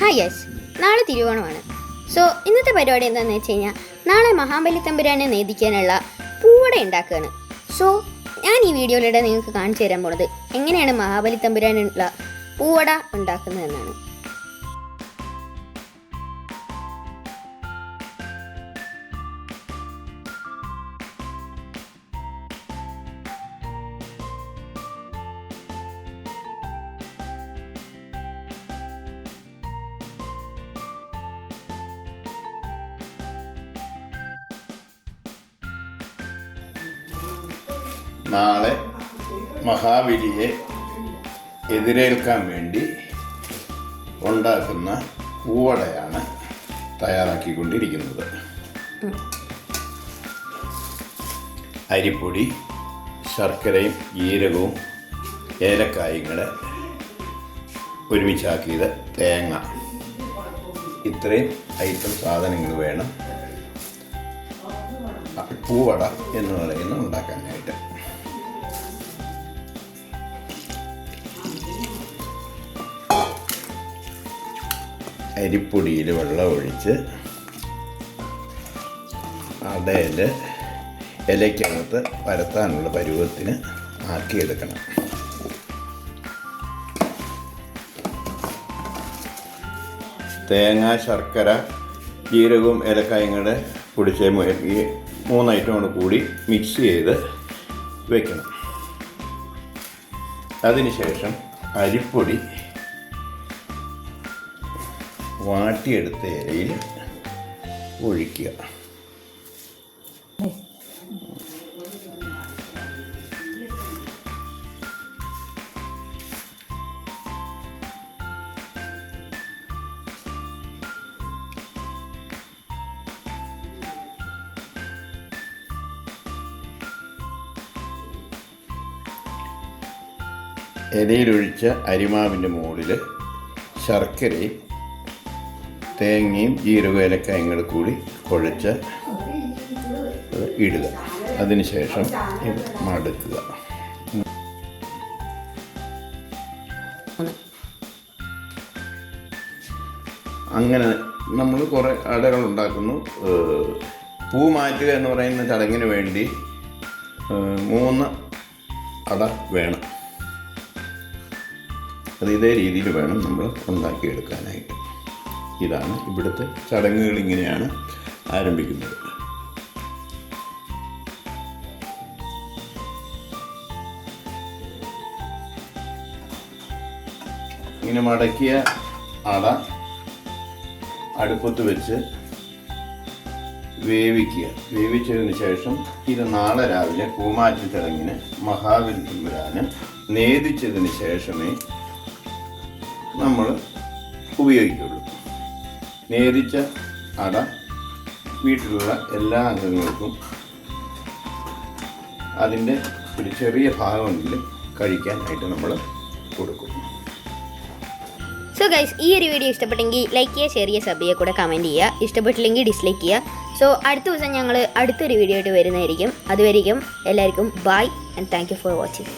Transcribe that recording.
Hi yes, നാളെ തിരുവോണമാണ്. So ഇന്നത്തെ പരിപാടി എന്താണെന്ന് വെച്ച് കഴിഞ്ഞാൽ നാളെ മഹാബലി തമ്പുരാനെ നേദിക്കാനുള്ള പൂവട ഉണ്ടാക്കുകയാണ്. സോ ഞാൻ ഈ വീഡിയോയിലൂടെ നിങ്ങൾക്ക് കാണിച്ചു തരാൻ പോണത് എങ്ങനെയാണ് മഹാബലി തമ്പുരാനുള്ള പൂവട ഉണ്ടാക്കുന്നതെന്നാണ്. നാളെ മഹാബലിയെ എതിരേൽക്കാൻ വേണ്ടി ഉണ്ടാക്കുന്ന പൂവടയാണ് തയ്യാറാക്കിക്കൊണ്ടിരിക്കുന്നത്. അരിപ്പൊടി, ശർക്കരയും ജീരകവും ഏലക്കായും കൂടെ ഒരുമിച്ചാക്കിയത്, തേങ്ങ, ഇത്രയും ഐറ്റം സാധനങ്ങൾ വേണം പൂവട എന്ന് പറയുന്നത് ഉണ്ടാക്കാനായിട്ട്. അരിപ്പൊടിയിൽ വെള്ളം ഒഴിച്ച് അടയിൽ ഇലയ്ക്കകത്ത് പരത്താനുള്ള പരുവത്തിന് ആക്കിയെടുക്കണം. തേങ്ങ, ശർക്കര, ജീരകവും ഏലക്കായും കൂടെ പൊടിച്ച് ഈ 3 ഐറ്റം കൂടി മിക്സ് ചെയ്ത് വയ്ക്കണം. അതിനുശേഷം അരിപ്പൊടി വാട്ടിയെടുത്ത ഇലയിൽ ഒഴിക്കുക. ഇലയിലൊഴിച്ച അരിമാവിൻ്റെ മുകളിൽ ശർക്കരയും തേങ്ങയും ജീരക ഏലക്കായും കൂടെ കൂടി കുഴച്ച് ഇടുക. അതിനുശേഷം മടക്കുക. അങ്ങനെ നമ്മൾ കുറേ അടകൾ ഉണ്ടാക്കുന്നു. പൂ മാറ്റുക എന്ന് പറയുന്ന ചടങ്ങിന് വേണ്ടി 3 അട വേണം. അത് ഇതേ രീതിയിൽ വേണം നമ്മൾ ഉണ്ടാക്കിയെടുക്കാനായിട്ട്. ഇതാണ് ഇവിടുത്തെ ചടങ്ങുകൾ. ഇങ്ങനെയാണ് ആരംഭിക്കുന്നത്. ഇങ്ങനെ മടക്കിയ അട അടുപ്പത്ത് വെച്ച് വേവിക്കുക. വേവിച്ചതിന് ശേഷം ഇത് നാളെ രാവിലെ പൂമാറ്റ ചടങ്ങിന് മഹാബലി തമ്പുരാന് നേദിച്ചതിന് ശേഷമേ നമ്മൾ ഉപയോഗിക്കുള്ളൂ. നേദിച്ച അട വീട്ടിലുള്ള എല്ലാ അംഗങ്ങൾക്കും അതിൻ്റെ ഒരു ചെറിയ ഭാഗമെങ്കിലും കഴിക്കാനായിട്ട് നമ്മൾ കൊടുക്കും. സോ ഗൈസ്, ഈ ഒരു വീഡിയോ ഇഷ്ടപ്പെട്ടെങ്കിൽ ലൈക്ക് ചെയ്യുക, ഷെയർ ചെയ്യുക, സബ് ചെയ്യുക, കൂടെ കമൻറ്റ് ചെയ്യുക. ഇഷ്ടപ്പെട്ടില്ലെങ്കിൽ ഡിസ്ലൈക്ക് ചെയ്യുക. സോ അടുത്ത ദിവസം ഞങ്ങൾ അടുത്തൊരു വീഡിയോ ആയിട്ട് വരുന്നതായിരിക്കും. അതുവരെയും എല്ലാവർക്കും bye and thank you for watching.